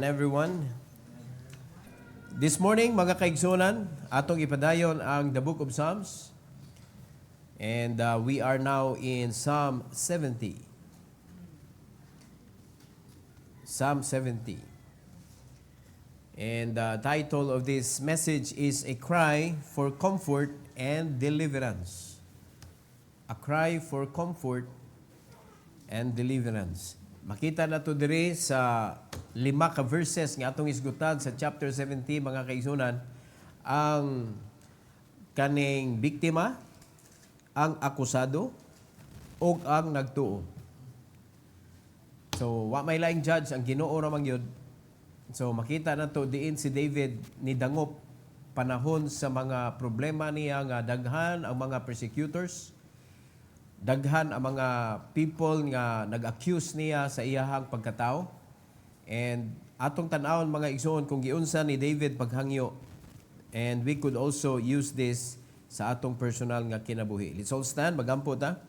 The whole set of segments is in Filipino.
and everyone. This morning, mga kaigsunan, atong ipadayon ang the Book of Psalms. And we are now in Psalm 70. Psalm 70. And the title of this message is A Cry for Comfort and Deliverance. A Cry for Comfort and Deliverance. Makita na to diri sa 5 ka verses nga atong isgutan sa chapter 70, mga kaigsunan, ang kaning biktima, ang akusado, o ang nagtuo. So, wa may laing judge, ang Ginoo ra man gyud. So, makita na to diin si David ni dangop panahon sa mga problema niya nga daghan ang mga persecutors, daghan ang mga people nga nag-accuse niya sa iyahang pagkatao. And atong tan-awon, mga igsoon, kung giunsa ni David paghangyo. And we could also use this sa atong personal nga kinabuhi. Let's all stand, magampo ta.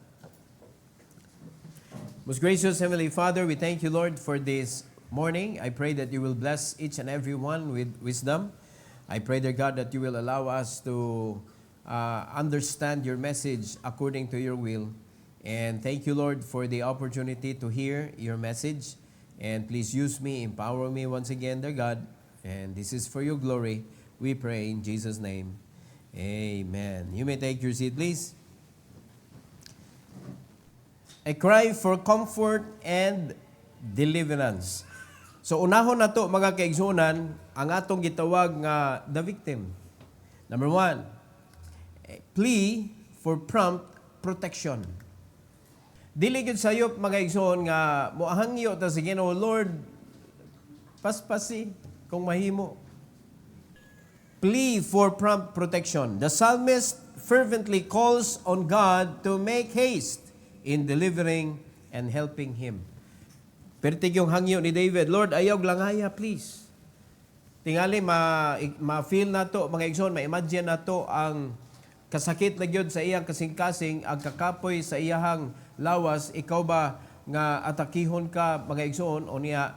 Most gracious Heavenly Father, we thank you, Lord, for this morning. I pray that you will bless each and every one with wisdom. I pray, dear God, that you will allow us to understand your message according to your will. And thank you, Lord, for the opportunity to hear your message. And please use me, empower me once again, dear God. And this is for your glory. We pray in Jesus' name. Amen. You may take your seat, please. A cry for comfort and deliverance. So unahon na to, mga kaigsunan, ang atong gitawag nga the victim. Number 1, a plea for prompt protection. Dili gyud sayop, mga igsoon, nga moahangyo ta sa Ginoo, Lord, paspasi kung mahimo. Plea for prompt protection. The psalmist fervently calls on God to make haste in delivering and helping him. Pertig yung hangyo ni David, Lord, ayaw langaya, please. Tingali ma-feel na to, mga igsoon, ma-imagine na to ang kasakit na gyud sa iyang kasing-kasing, ang kakapoy sa iyahang lawas, ikaw ba nga atakihon ka, mga igsoon, o niya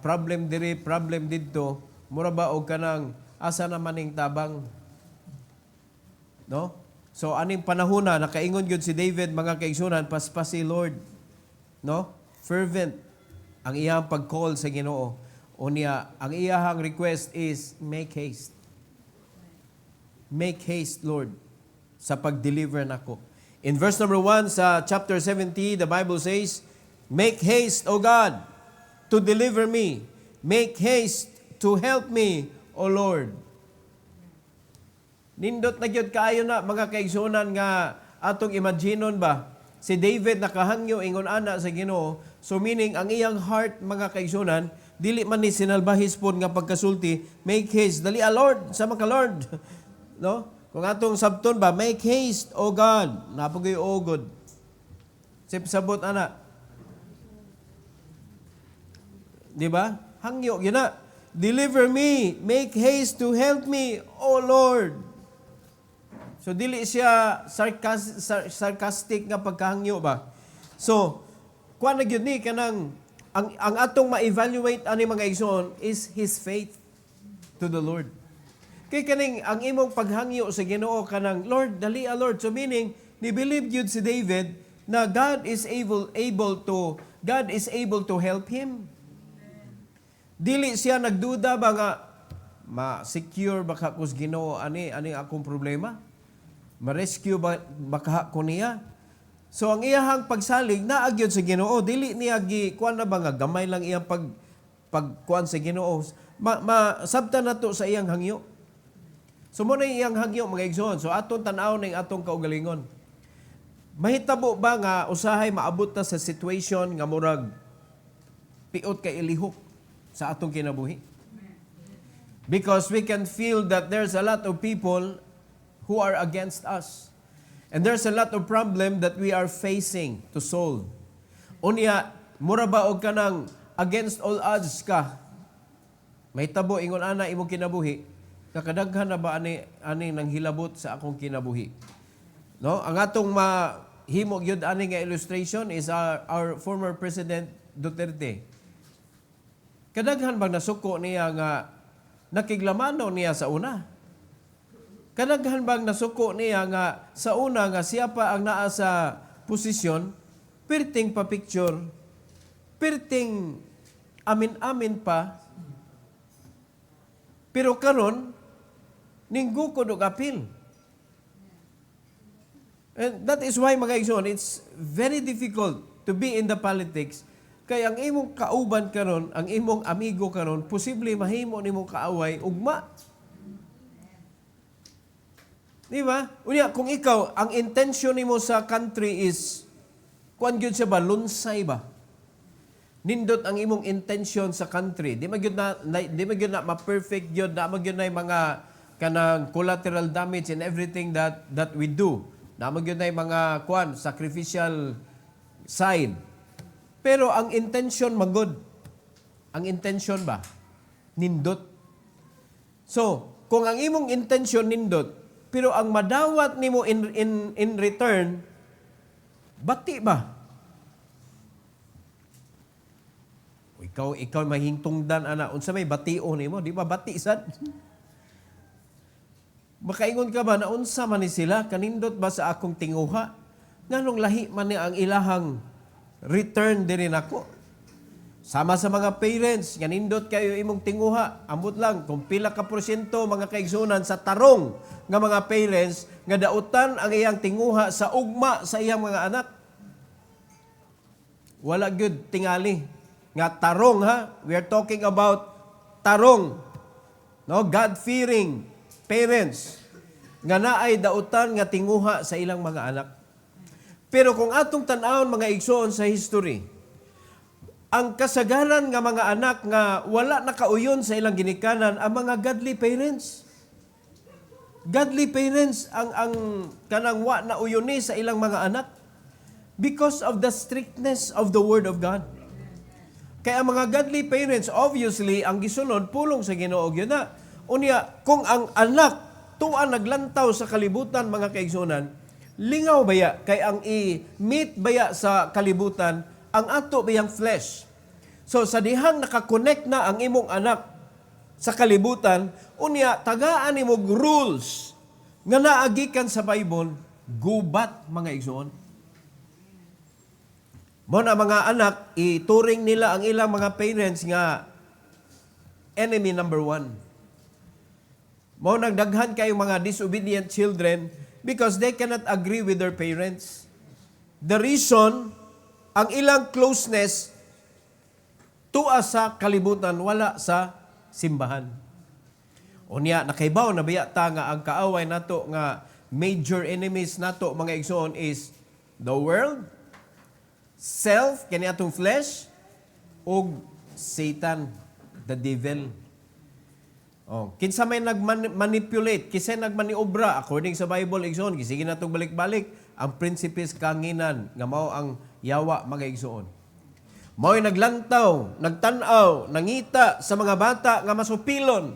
problem diri, problem didto, mura ba og kanang asa naman ning tabang? No? So aning panahona nakaingon gyud si David, mga kaigsunan, paspasi Lord. No? Fervent ang iyang pag-call sa Ginoo. O niya, ang iyahang request is make haste. Make haste, Lord, sa pag-deliver nako. In verse number 1 sa chapter 70, the Bible says, make haste, O God, to deliver me. Make haste to help me, O Lord. Nindot na gyud kaayo na, mga kaigsunan, nga atong imaginon ba, si David nakahangyo ingon ana sa Ginoo. So meaning, ang iyang heart, mga kaigsunan, dili man ni sinalbahis pon nga pagkasulti, make haste, dali Lord, sama ka Lord. No? Kung atong sabton ba, make haste, O God. Napagoy o God. Sabot, ana. Di ba? Hangyo, gina. Deliver me. Make haste to help me, O Lord. So, dili siya sarcastic nga pagkahangyo ba? So, kuha na yun ni, kanang, ang atong ma-evaluate ani mga igsoon is his faith to the Lord. Kay kaning ang imong paghangyo sa Ginoo kanang Lord, dali Lord. So meaning, ni-believe yun si David na God is able to help him. Dili siya nagduda ba nga ma-secure baka kus Ginoo ani akong problema? Ma-rescue ba baka ko niya? So ang iyahang pagsalig naagyon sa Ginoo, dili niya kuan na ba nga gamay lang iyang pagkuan sa Ginoo. Sabta na to sa iyang hangyo. So mo na iyang hangyo, mga igsoon. So aton tan-aw ning atong kaugalingon. Mahitabo ba nga usahay maabot ta sa situation nga murag piot kay ilihok sa atong kinabuhi? Because we can feel that there's a lot of people who are against us. And there's a lot of problem that we are facing to solve. Unya, mura ba og kanang against all odds ka? Mahitabo ingon ana imong kinabuhi. Kakadaghan na ba ani nang hilabot sa akong kinabuhi? No? Ang atong mahimo gyud ani nga illustration is our former President Duterte. Kadaghan bang nasuko niya nga nakiglamano niya sa una? Kadaghan bang nasuko niya nga sa una nga siya pa ang naa sa posisyon, perting pa picture, perting amin-amin pa, pero karon ninggukod og apil. And that is why, mga igsoon, it's very difficult to be in the politics. Kaya ang imong kauban karon, ang imong amigo karon, posible mahimo nimong kaaway ugma. Di ba? Unya, kung ikaw, ang intention nimo sa country is, kuan gyud siya ba, lunsay ba? Nindot ang imong intention sa country. Di magyud na ma-perfect gyud, na magyud na mga kanang collateral damage and everything that we do. Na magyud na mga kuan sacrificial side. Pero ang intention magod. Ang intention ba nindot. So, kung ang imong intention nindot, pero ang madawat nimo in return bati ba? Ikaw mahingtungdan ana unsa may batio nimo, di ba bati sad? Makaingon ka ba na unsa man ni sila kanindot ba sa akong tinguha? Nganong lahi man ni ang ilahang return diri nako? Sama sa mga parents, kanindot kayo imong tinguha. Ambot lang kung pila ka porsyento mga kaigsunan sa tarong nga mga parents nga dautan ang iyang tinguha sa ugma sa iyang mga anak. Wala gyud tingali nga tarong ha. We are talking about tarong. No, God-fearing parents nga naay dautan nga tinguha sa ilang mga anak. Pero kung atong tan-awon mga igsoon sa history, ang kasagaran nga mga anak nga wala nakauyon sa ilang ginikanan ang mga godly parents. Godly parents ang kanang wa na uyoni sa ilang mga anak because of the strictness of the Word of God. Kaya ang mga godly parents, obviously, ang gisunod, pulong sa Ginoo yun na. Unya, kung ang anak tuan naglantaw sa kalibutan, mga kaigsunan, lingaw baya, kay ang i-meet baya sa kalibutan, ang ato bayang flesh. So, sa dihang nakakonect na ang imong anak sa kalibutan, unya, tagaan imong rules nga naagikan sa Bible, gubat, mga igsoon. Mo na mga anak, ituring nila ang ilang mga parents nga enemy number one. Mo nagdaghan kayo mga disobedient children because they cannot agree with their parents. The reason, ang ilang closeness tuwa sa kalibutan, wala sa simbahan. Unya, nakaibaw na biyata nga ang kaaway nato nga major enemies nato mga igsoon is the world, self, kani atong flesh, o Satan, the devil. Oh, kinsa may nagmanipulate, kinsa nagmaniobra according sa Bible igsoon, sige natong balik-balik ang prinsipes kanginan nga mao ang yawa mga igsoon. Mao'y naglantaw, nagtanaw, nangita sa mga bata nga masupilon.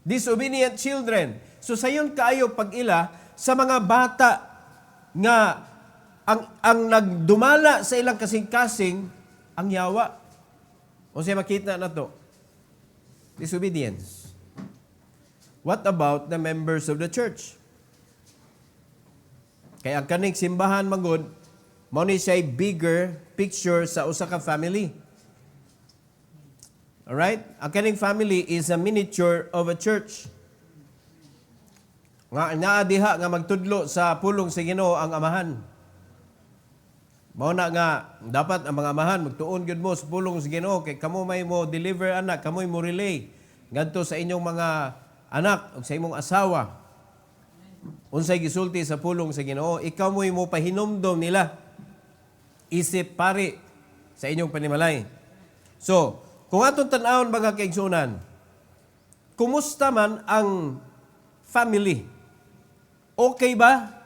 Disobedient children. So sayon kaayo pag-ila sa mga bata nga ang nagdumala sa ilang kasing-kasing ang yawa. O siya makita na to. Disobedience. What about the members of the church? Kaya ang kaning simbahan magod, mao ni siya bigger picture sa usa ka family. Alright? Ang kaning family is a miniature of a church. Nga naadiha nga magtudlo sa pulong sa Ginoo ang amahan. Mao na nga dapat ang mga amahan magtuon gyud mo sa pulong sa Ginoo kay kamo may mo deliver anak, kamo mo relay ngadto sa inyong mga anak ug sa imong asawa. Unsay gisulti sa pulong sa Ginoo, ikaw mo pahinomdom nila. Isip pari sa inyong panimalay. So, kung atong tan-awon mga kaigsunan, kumusta man ang family? Okay ba?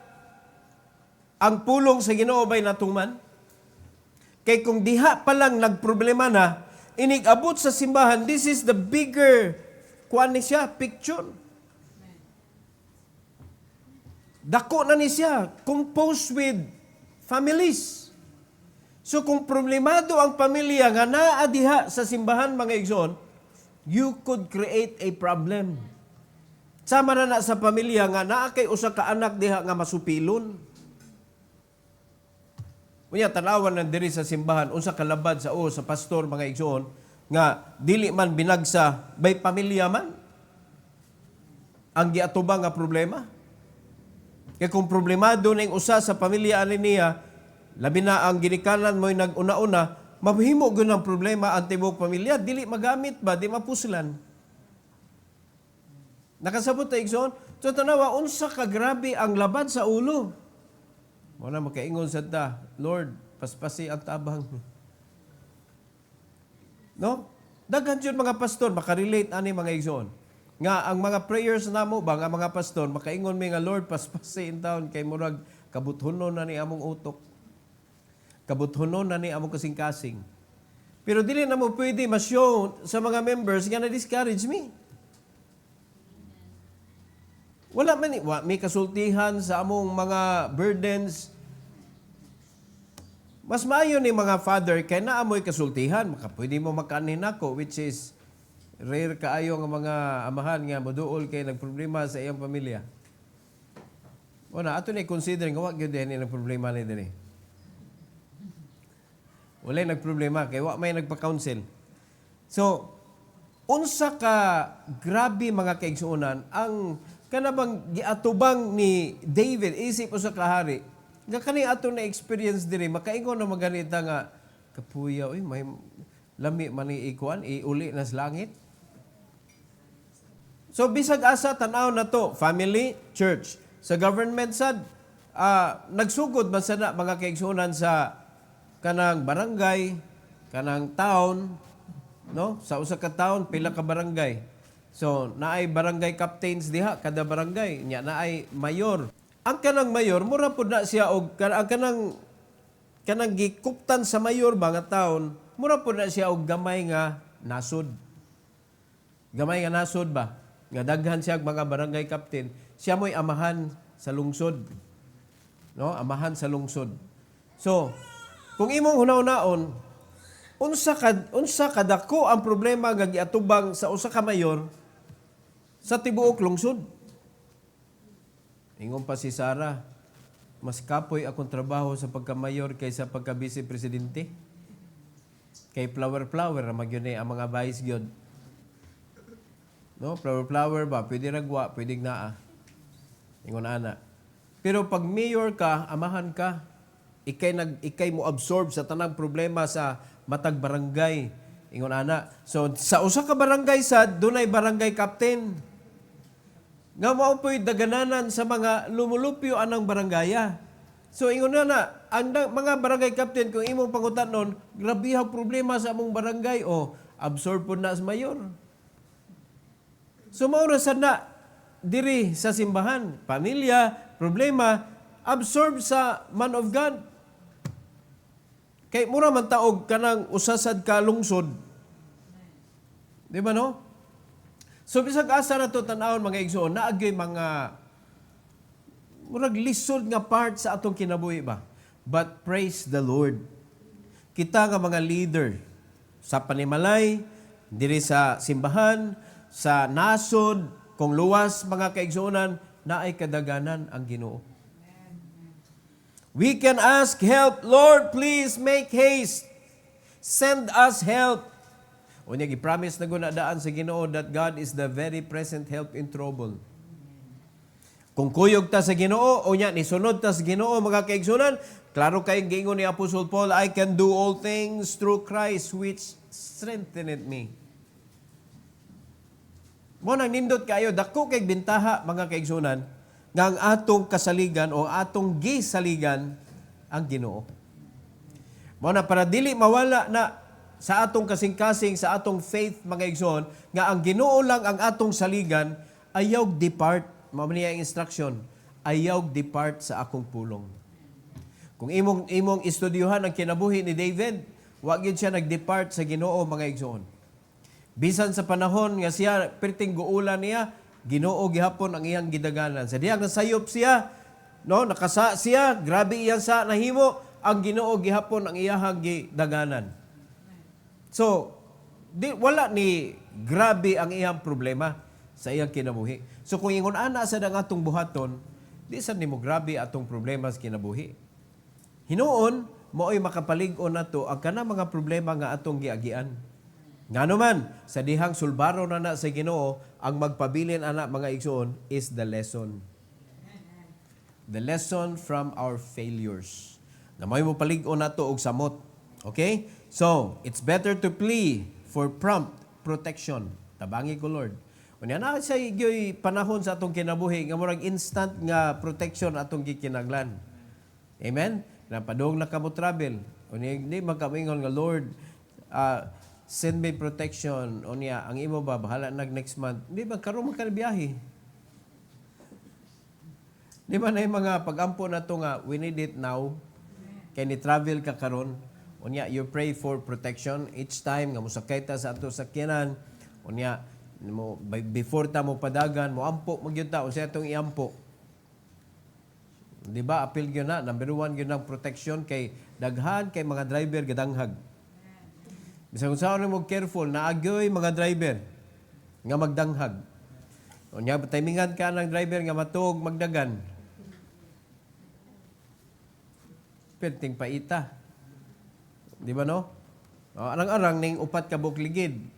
Ang pulong sa Ginoo ba'y natungman? Kay kung diha pa lang nagproblema na, inig-abot sa simbahan, this is the bigger kuan ni siya, picture. Dako na ni siya, composed with families. So kung problemado ang pamilya nga naa diha sa simbahan mga igsoon, you could create a problem. Sama na sa pamilya nga naa kay usa ka anak diha nga masupilon. Unya tanawan nan diri sa simbahan unsa kalabad sa sa pastor mga igsoon nga dili man binagsa bay pamilya man ang giatubang nga problema. Kaya kung problemado ning usa sa pamilya ani niya, labi na ang ginikanan mo'y nag-una-una, mahimo gyud ang problema ang tibuok pamilya, dili magamit ba, di mapuslan. Nakasabot ta igsoon, so tanawa unsa ka grabe ang laban sa ulo. Mo na makaingon sad ta, Lord, paspasi ang tabang. No? Daghan jud mga pastor makarelate ani mga igsoon. Nga ang mga prayers namo ba nga mga pastor makaingon mi nga Lord paspasi in taon kay murag kabuthonon na ni among utok. Kabuthonon na ni among kasing-kasing. Pero dili na mo pwede ma-show sa mga members nga na-discourage me. Wala man may kasultihan sa among mga burdens. Mas maayo ni mga father kay naa mo'y kasultihan, maka pwede mo makaanhin ako, which is rare kaayo nga mga amahan nga moduol kay nagproblema sa iyang pamilya. Una, ato ni consider nga wag gyud dinhi nagproblema ni dinhi. Wala nagproblema kay wa may nagpa-counsel. So, unsa ka grabe mga kaigsuonan ang kanabang giatubang ni David isip usa ka hari. Nga kani ato na experience diri makaingon na maganita nga kapuya oy may lami man ni ikuan iuli na sa langit. So bisag asa tan-aw na to, family, church. Sa government sad nagsugod man sana mga kaigsuonan sa kanang barangay, kanang town, no? Sa usa ka town pila ka barangay. So naay barangay captains diha kada barangay, nya naay mayor. Ang kanang mayor mura pud na siya og ang kanang gikuptan sa mayor ba nga town, mura pud na siya og gamay nga nasod. Gamay nga nasod ba? Nga daghan siya mga barangay captain, siya mo'y amahan sa lungsod. No, amahan sa lungsod. So, kung imong hunaw-naon, unsa kadako ang problema nga giatubang sa usa ka mayor sa tibuok lungsod. Ingon pa si Sarah, mas kapoy akong trabaho sa pagka-mayor kaysa pagka-vice presidente. Kay flower na magyun ang mga vice gyud. No, flower ba, pwede ragwa, pwede naa. Ingon ana. Pero pag mayor ka, amahan ka, ikay mo absorb sa tanang problema sa matag barangay. Ingon ana. So sa usa ka barangay sad, dunay barangay captain. Nga mao po'y dagananan sa mga lumulupyo anang barangaya. So ingon na, ang mga barangay captain kung imong pangutanon, grabe ang problema sa among barangay o absorb po na sa mayor. So maura sad na diri sa simbahan, pamilya, problema, absorb sa man of God. Kay mura man taog kanang usasad ka lungsod. Di ba no? So bisag asa na to tan-awon mga igsoon, naagyoy mga murag lisod nga part sa atong kinabuhi ba. But praise the Lord. Kita nga mga leader sa panimalay, diri sa simbahan, sa nasod, kung luwas mga kaigsuonan, na ay kadaganan ang Ginoo. We can ask help, Lord, please make haste. Send us help. Unya gi-promise na gunadaan sa Ginoo that God is the very present help in trouble. Kung kuyog ta sa Ginoo, unya nisunod ta sa Ginoo mga kaigsuonan, klaro kay giingon ni Apostle Paul, I can do all things through Christ which strengtheneth me. Mo nang nindot kayo dako kay bintaha mga kaigsuonan nga ang atong kasaligan o atong gisaligan ang Ginoo. Mo na para dili mawala na sa atong kasing-kasing sa atong faith mga igsoon nga ang Ginoo lang ang atong saligan, ayaw depart, mao niya ang instruction, ayaw depart sa akong pulong. Kung imong estudyuhan ang kinabuhi ni David, wa gyud siya nag-depart sa Ginoo mga igsoon. Bisan sa panahon nga siya perting guulan niya, Ginoo gihapon ang iyang gidaganan. Sa diyang nasayop siya, no, nakasa siya, grabe iyang sa nahimo, ang Ginoo gihapon ang iyahang gidaganan. So, wala ni grabe ang iyang problema sa iyang kinabuhi. So kung ingon ana sa dang atong buhaton, di sad nimo grabe atong problema sa kinabuhi. Hinuon mao'y makapalig-on nato ang kana mga problema nga atong giagian. Ngano man sa dihang sulbaro na sa Ginoo, ang magpabilin ana mga igsoon is the lesson. The lesson from our failures. Na may mo palig-on nato og samot. Okay? So, it's better to plea for prompt protection. Tabangi ko, Lord. Unya na sa igyoy panahon sa atong kinabuhi nga murag instant nga protection atong gikinahanglan. Amen? Na padung na kamo travel. Unya di magkamingon nga Lord, send me protection. Unya ang imo ba bahala next month. Di ba karon man ka biyahe? Di ba na yung mga pag-ampo na to nga we need it now. Kay ni travel ka karon. Unya you pray for protection each time nga musakay ta sa ato sakyanan. Unya mo before ta mo padagan mo ampo magyud ta unsay atong iampo. Di ba apil gyud na number 1 gyud ang protection kay daghan kay mga driver gadanghag. Bisag unsa mo careful naagyoy mga driver nga magdanghag. Unya timingan ka ng driver nga matug magdagan. Perting paita. Di ba no? Arang-arang ning upat ka bukligid.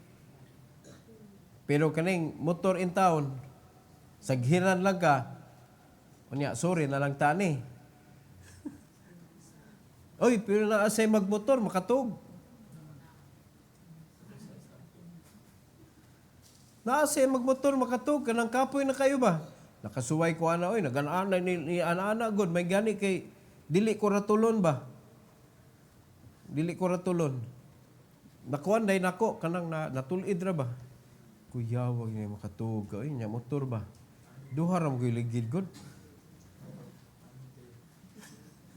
Pero kaning motor in town, saghiran lang ka, unya, sorry na lang tani. Oy, pero naasay magmotor, makatog. Naasay magmotor, makatog, kanang kapoy na kayo ba? Nakasuway ko ana, oy, nag-ana ni ana-ana, good, may gani kay, dili ko ratulon ba? Dili ko ratulon. Nakuan day nako, kanang natulid ra ba? Kuya, wag niya makatug. Ay, niya motor ba? Duha ra mo ligid god.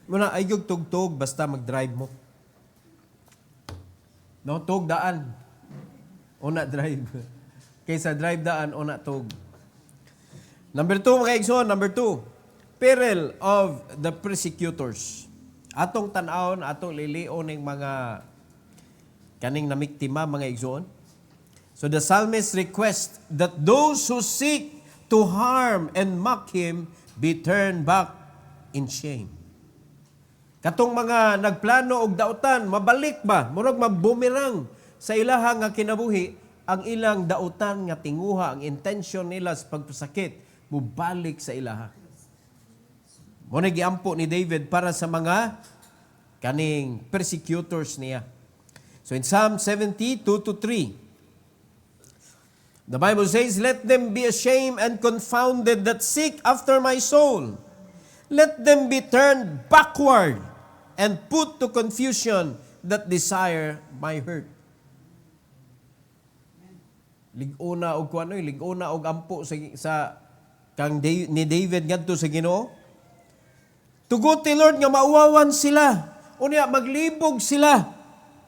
Muna ay gyud tugtog basta mag-drive mo. No, tug daan. Una drive. Kaysa drive daan, una tug. Number 2, mga igsoon, number 2. Peril of the persecutors. Atong tan-awon, atong lilion ng mga kaning namiktima, mga igsoon. So the psalmist requests that those who seek to harm and mock him be turned back in shame. Katong mga nagplano og dautan, mabalik ba? Murag mabumerang sa ilaha nga kinabuhi, ang ilang dautan nga tinguha, ang intention nila sa pagpasakit, mubalik sa ilaha. Muna giampo ni David para sa mga kaning persecutors niya. So in Psalm 70, 2-3, the Bible says, let them be ashamed and confounded that seek after my soul. Let them be turned backward and put to confusion that desire my hurt. Liguna og kuano, liguna og ampo sa kang ni David ngadto sa Ginoo. Tuguti Lord nga mauwawan sila. Unya maglibog sila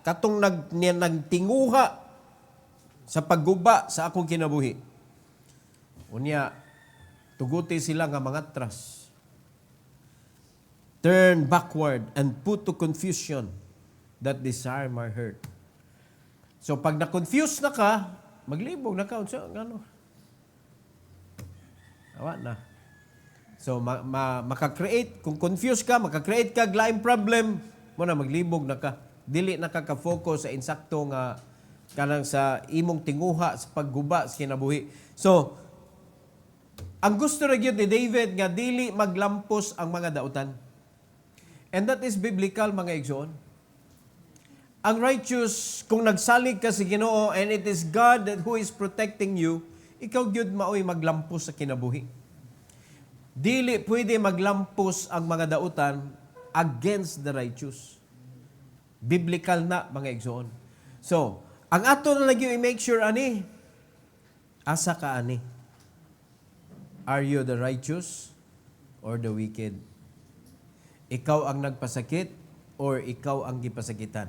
katong nagtinguha sa pagguba sa akong kinabuhi. Unya, tuguti sila nga mga tras. Turn backward and put to confusion that desire my hurt. So, pag na-confuse na ka, maglibog na ka. So, ano? Awa na. So, maka-create, kung confused ka, maka-create ka, laing problem, muna maglibog na ka. Dili na ka ka-focus sa insakto nga kanang sa imong tinguha sa pagguba sa kinabuhi. So, ang gusto ra gyud ni David nga dili maglampos ang mga dautan. And that is biblical, mga igsoon. Ang righteous, kung nagsalig ka sa Ginoo and it is God who is protecting you, ikaw gyud maoy maglampos sa kinabuhi. Dili pwede maglampos ang mga dautan against the righteous. Biblical na, mga igsoon. So, ang ato na lagi i-make sure ani, asa ka ani? Are you the righteous or the wicked? Ikaw ang nagpasakit or ikaw ang gipasakitan?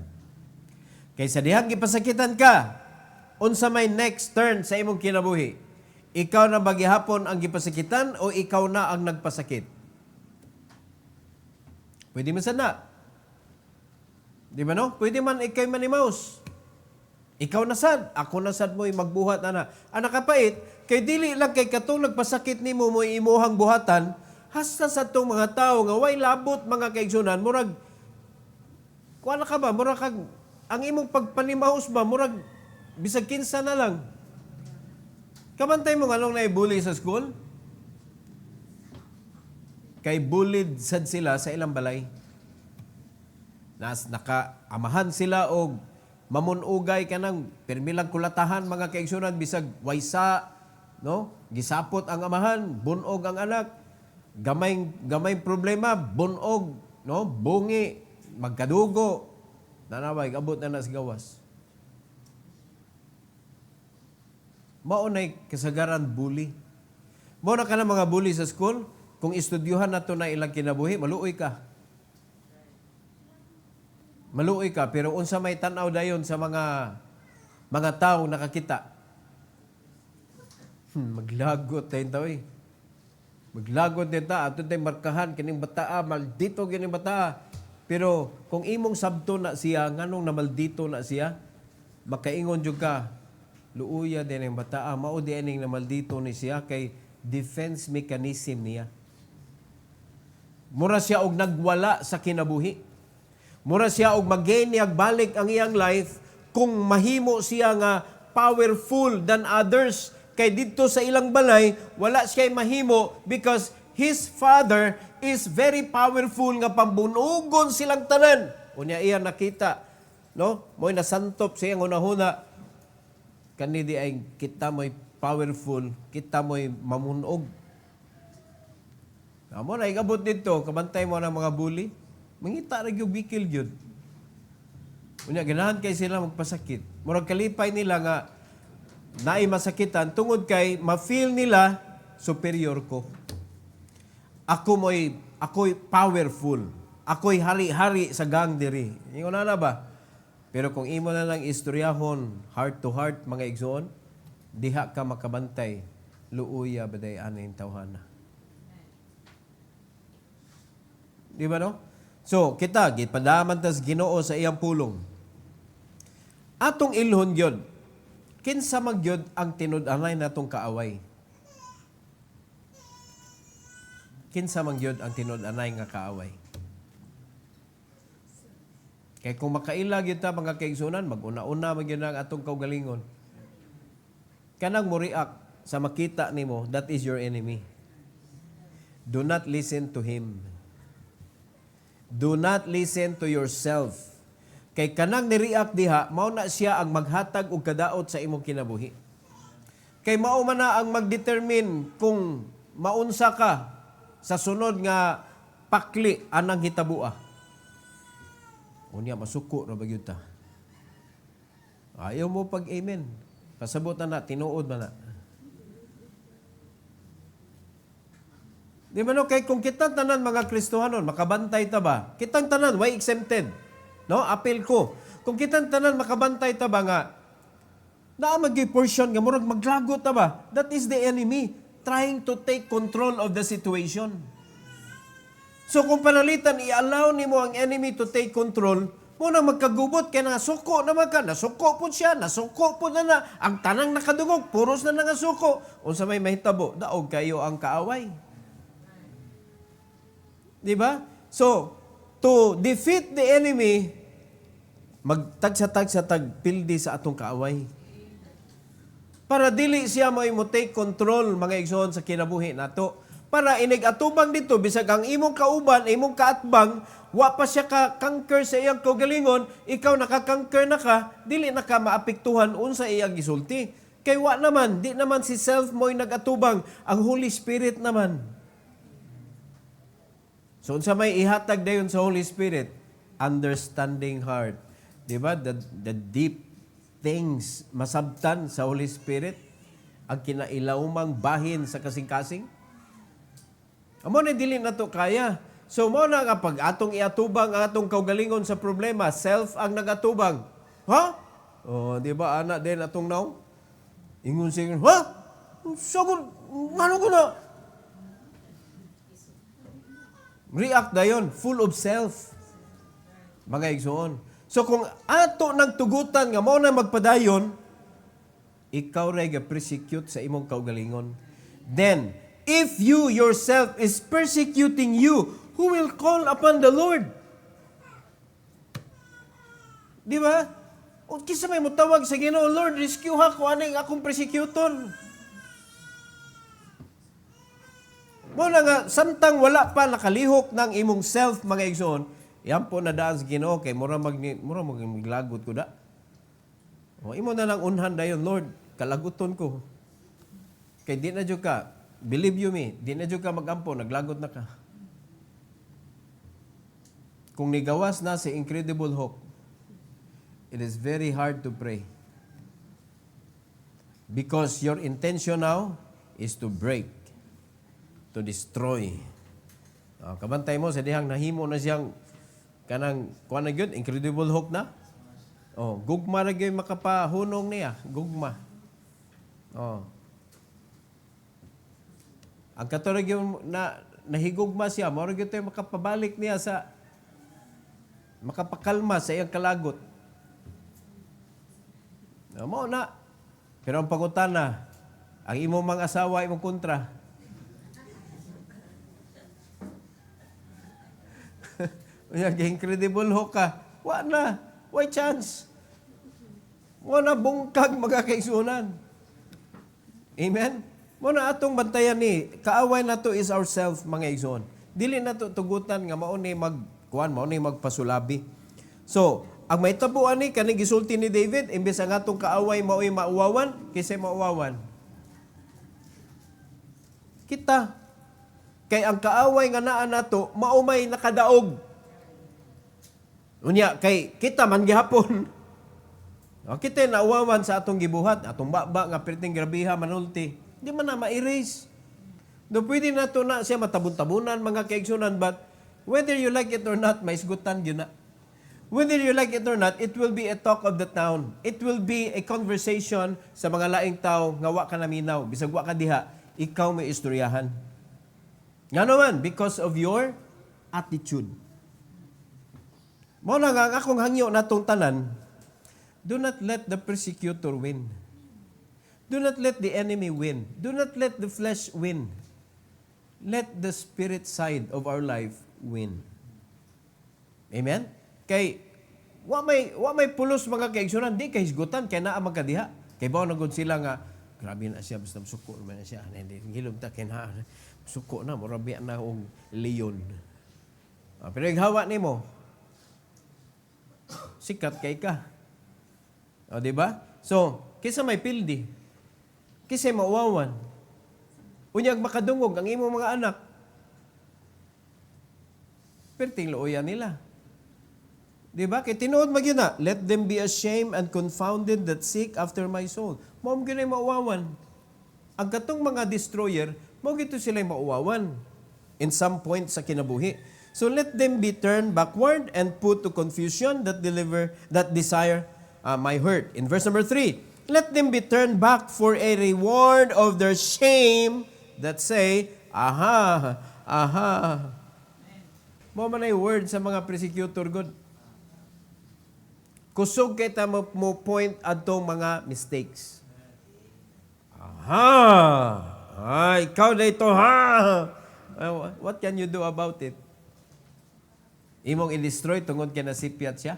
Kaysa dihang gipasakitan ka, unsa may next turn sa imong kinabuhi? Ikaw na bagihapon ang gipasakitan o ikaw na ang nagpasakit? Pwede man sana. Di ba no? Pwede man ikay manimaus. Ikaw nasad, ako nasad mo'y magbuhat ana. Ana kapait, kay dili lang kay katong nagpasakit nimo mo imuhang buhatan, hasta sa tong mga tao nga way labot mga kaigsunan, murag kuan ka ba, murag kag ang imong pagpanimahos ba, murag bisag kinsa na lang. Kabantay mo nganong naibuli sa school? Kay bullied sad sila sa ilang balay. Nakaamahan sila og mamunugay ka ng permilang kulatahan mga kaigsunan bisag waysa, no? Gisapot ang amahan, bunog ang anak. Gamay problema, bunog, no? Bungi, magkadugo. Nanaway abot na nas gawas. Maunay kasagaran bully. Mao na ka na mga bully sa school, kung istudyuhan nato na ilang kinabuhi, maluoy ka. Maluoy ka, pero unsa may tanaw dayon sa mga tao nakakita. Maglagot tayo tao eh. Maglagot din ta, ato tayo markahan, kining bataa, maldito kining bataa. Pero kung imong sabto na siya, nganong na maldito na siya, makaingon jud ka, luuya din ang bataa, mao di aning na maldito ni siya, kay defense mechanism niya. Mura siya og nagwala sa kinabuhi. Mura siya og mag-gain niya balik ang iyang life kung mahimo siya nga powerful than others. Kay dito sa ilang balay, wala siya mahimo because his father is very powerful nga pambunugon silang tanan. Unya iya nakita, no? Mo'y nasantop siya ang unahuna. Kanidi ay kita mo'y powerful, kita mo'y mamunog. Amo na igabot dito, kabantay mo ng mga bully. Mangita ra gyud bikil gyud. Unya ganahan kay sila magpasakit. Murag kalipay nila nga naay masakitan tungod kay ma-feel nila superior ko. Ako'y powerful. Ako'y hari-hari sa gang diri. Ingon na ba? Pero kung imo na lang istoryahon heart to heart mga igsoon, diha ka makabantay. Luuya baday aning tawhana. Di ba no? So, kita, gipadaman tas Ginoo sa iyang pulong. Atong ilhon gyud, kinsa magyud ang tinud-anay natong kaaway? Kinsa magyud ang tinud-anay nga kaaway? Kay kung makaila gyud ta mga kaigsunan, mag-una-una magyud ang atong kaugalingon. Kanang mo react sa makita nimo, that is your enemy. Do not listen to him. Do not listen to yourself. Kay kanang ni-react diha, mao na siya ang maghatag og kadaot sa imong kinabuhi. Kay mao man na ang magdetermine kung maunsa ka sa sunod nga pakli anang hitabua. Unya masuko ra bagyud ta. Ayaw mo pag-amen. Pasabot na tinuod man na. Di ba no? Kay kung kitang tanan mga Kristohanon, makabantay ta ba? Kitang tanan, why exempted? No? Appeal ko. Kung kitang tanan, makabantay ta ba nga, naamagi portion nga, murag maglagot ta ba? That is the enemy trying to take control of the situation. So kung panalitan, i-allow ni mo ang enemy to take control, muna magkagubot, kaya nasuko naman ka, nasuko po siya, nasuko po na, ang tanang nakadungog, puros na nangasuko. Unsa may mahitabo, daog kayo ang kaaway. Di ba? So, to defeat the enemy, magtag-sa-tag pildi sa atong kaaway. Para dili siya mo take control, mga igsoon, sa kinabuhi nato. Para inig-atubang dito, bisag ang imong kauban, imong kaatbang, wa pa siya ka-conquer sa iyang kaugalingon, ikaw naka-conquer na ka, dili na ka maapektuhan unsa iyang gisulti. Kay wa naman, di naman si self mo'y nag-atubang, ang Holy Spirit naman. So, unsa may ihatag dayon sa Holy Spirit? Understanding heart. Diba? The deep things masabtan sa Holy Spirit. Ang kinailaumang bahin sa kasing-kasing. Amo na dili na to kaya. So, mo na nga pag atong iatubang ang atong kaugalingon sa problema, self ang nagatubang. Ha? Oh, di ba, anak din atong now? Ingon siya, ha? Sagun, ano ko na? React dayon, full of self. Mga igsoon. So kung ato nang tugutan nga mao na magpadayon, ikaw ray ga-persecute sa imong kaugalingon. Then, if you yourself is persecuting you, who will call upon the Lord? Di ba? O kisa may mutawag sa Ginoo, Lord, rescue ha ko aning akong persecuton. Mo na nga, samtang wala pa nakalihok ng imong self, mga igsoon, yan po na daan sa Ginoo, kay mura maglagot ko da. O, imo na lang unhan dayon, Lord, kalaguton ko. Kay di na dyo ka, believe you me, di na dyo ka magampo, naglagot na ka. Kung nigawas na si Incredible Hulk, it is very hard to pray. Because your intention now is to break, to destroy. Kabantay mo, sa dihang nahimo na siyang kanang, kuha na yun, Incredible Hulk na. Gugma na yun makapahunong niya. Gugma. Ang katulad yung nahigugma siya, marag ito yung makapabalik niya sa, makapakalma sa iyang kalagot. Mao na. Pero ang pangutana, ang imong mga asawa, imong kontra. Yung Incredible Hulk ka, wala chance. Wala bungkag magkakaisunan. Amen? Muna atong bantayan ni, kaaway na to is ourselves, mga igsoon. Dili na to tugutan nga mauni mauni magpasulabi. So, ang may tabuan ni, kaning gisulti ni David, imbes ang atong kaaway mao'y mauwawan, kisay mauwawan. Kita. Kay ang kaaway nga naa nato, maumay nakadaog. Unya, kay kita man gihapon. Kita nauwawan sa atong gibuhat, atong baba nga perting grabiha manulti. Di man na ma-erase. Do pwede na to na siya matabun-tabunan mga kaigsunan, but whether you like it or not, may isgutan yun na. Whether you like it or not, it will be a talk of the town. It will be a conversation sa mga laing tao nga wa ka naminaw. Bisag wa ka diha, ikaw may istoryahan. Nga naman, because of your attitude. Mo na nga, akong hangyo na tong tanan, do not let the persecutor win. Do not let the enemy win. Do not let the flesh win. Let the spirit side of our life win. Amen? Kay, wa may pulos mga kaigsunan, di kay hisgutan, kay naa magkadiha. Kay bawa na gud sila nga, grabe na siya, basta suko naman na siya. Hilom ta, kay naa, suko na, murabi na og leon. Pero ighawa ni mo, sikat kay ka. Di ba? So, kisa may pildi, kisa mauwawan, unyag makadungog ang imong mga anak, perting looyan nila. Di ba? Kaya tinuod magyuna, let them be ashamed and confounded that seek after my soul. Mao gyud mauwawan. Ang katong mga destroyer, mao gito sila mauwawan in some point sa kinabuhi. So let them be turned backward and put to confusion that desire my hurt. In verse number 3, let them be turned back for a reward of their shame that say, aha, aha. Mo man ay word sa mga persecutor God. Kusog kita mo point adtong mga mistakes. Aha! Ikaw na ito, ha! What can you do about it? Imong i-destroy tungod kay nasipyat siya?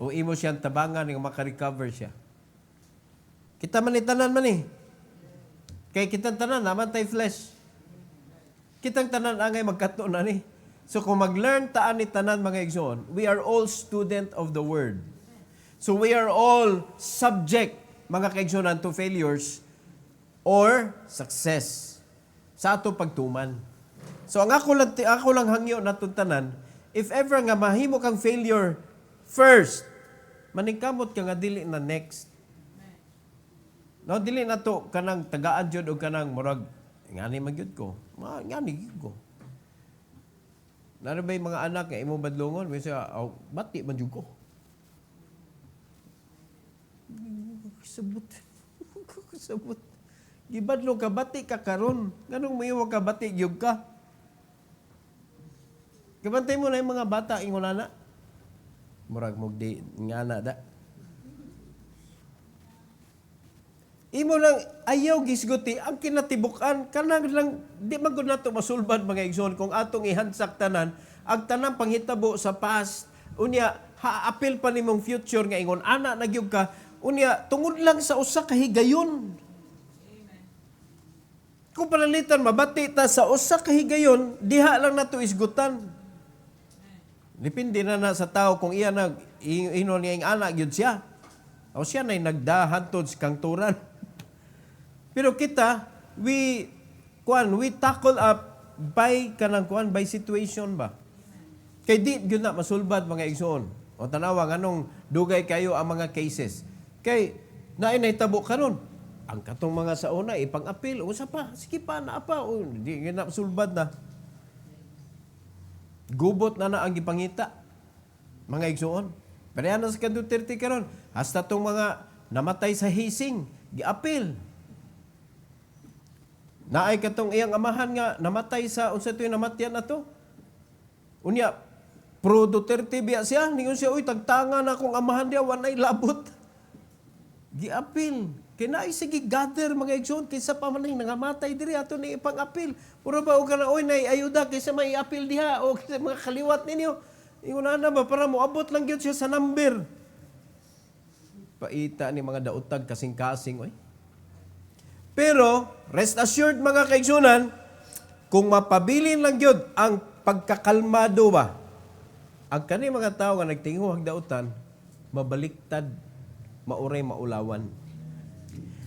O imo siyang tabangan ng makarecover siya? Kita man itanan man eh. Kay kitang tanan, naman tayo flesh. Kitang tanan angay magkato na ni. So kung mag-learn taan ni tanan mga igsoon, we are all student of the Word. So we are all subject, mga kaigsunan, to failures or success sa ato pagtuman. So ang ako lang hangyo na tanan, if ever nga mahimo kang failure first, maningkamot ka nga dili na next. No, dili na to kanang tagaan jud o kanang murag ngani magyud ko. Ngani gyud ko. Narabay mga anak nga imo badlongon, may siya bati man jud ko. Sabot. Gibadlong ka bati ka karon. Nganong mo ka bati gyud ka? Kabantay mo na yung mga bata, ingulana. Murag mugdi nga na da. Imo lang ayaw gisguti ang kinatibukan kanang lang di man gud nato masulbad mga igsoon kung atong ihansak tanan ang tanang panghitabo sa past unya ha-apil pa nimong future nga ingon ana nagyug ka unya tungod lang sa usa ka higayon. Kung palalitan mabati ta sa usa ka higayon diha lang nato isgutan. Depende na sa tao kung iya nag inon niya ing ana gyud siya. O siya nay nagdahantod sa kangturan. Pero kita, we tackle up by by situation ba? Kay di gyud na masulbad mga igsoon. O tanawa nganong dugay kayo ang mga cases. Kay naay nahitabo karon. Ang katong mga sauna ipang-apil usa pa, sige pa na pa, o di gyud na masulbad na. Gubot na ang gipangita mga igsoon. Pero yan sa Duterte karon, hasta tong mga namatay sa hising, giapil. Naay katong iyang amahan nga namatay sa unsa toy namatyan ato. Unya pro Duterte biya siya, ningon siya uy tagtanga na akong amahan dia wanay labot. Giapil. Kinaay sige gather mga igsoon kaysa pa man nangamatay diri ato ni ipang-apil. Puro ba og kana oy nay ayuda kaysa may apil diha o kaysa mga kaliwat ninyo. Ingon na ba para mo abot lang gyud siya sa number. Paita ni mga daotag kasing-kasing oy. Pero, rest assured mga kaigsunan, kung mapabilin lang yun ang pagkakalmado ba, ang kani mga tao nga nagtingo hagdautan, mabaliktad, mauray, maulawan.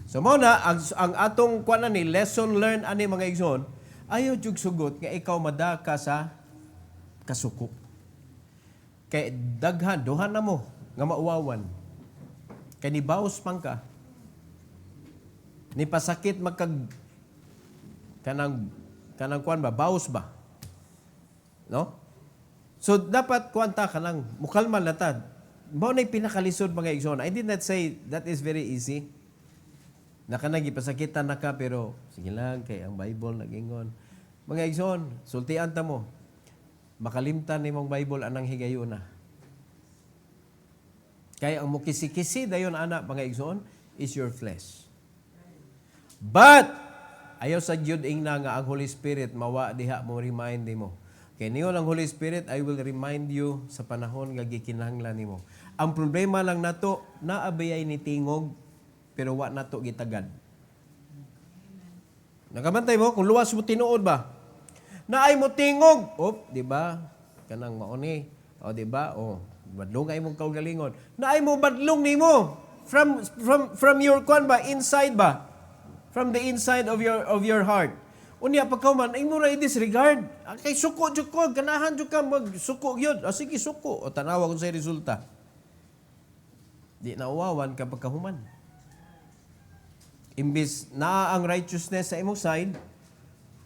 So muna, ang atong kuan ni lesson learned ani mga igsoon, ayaw jug sugot nga ikaw madaka sa kasuko. Kay daghan, duhan na mo nga mauwawan. Kay nibaos man ka, ni pasakit magkag kanang kuan ba baos ba, no? So dapat kuanta kanang mukalma latad mao nay pinakalisod mga igsoon. I did not say that is very easy na kanang gipasakitan na ka pero sige lang kay ang Bible nagingon mga igsoon sultian ta mo makalimtan nimong Bible anang higayon na kay ang mukisi-kisi dayon ana mga igsoon is your flesh. But, ayaw sa Diyod na nga ang Holy Spirit, mawa diha mo remind mo. Kaya niyo ang Holy Spirit, I will remind you sa panahon nga gikinahanglan nimo. Ang problema lang nato, naabayay ni tingog, pero wa nato gitagad. Nakamantay mo, kung luwas mo tinuod ba? Naay mo tingog, di ba? Kanang mauni, di ba? Badlong ay mong kaugalingon. Naay mo badlong nimo from your kwan ba, inside ba? From the inside of your heart. Unya pagkauman ay mo ra i-disregard. Kay suko jud ko ganahan jud ka magsuko gyud. Sige suko o tanawa kun sa resulta. Di na uwawan ka pagkahuman. Imbis na ang righteousness sa imong side,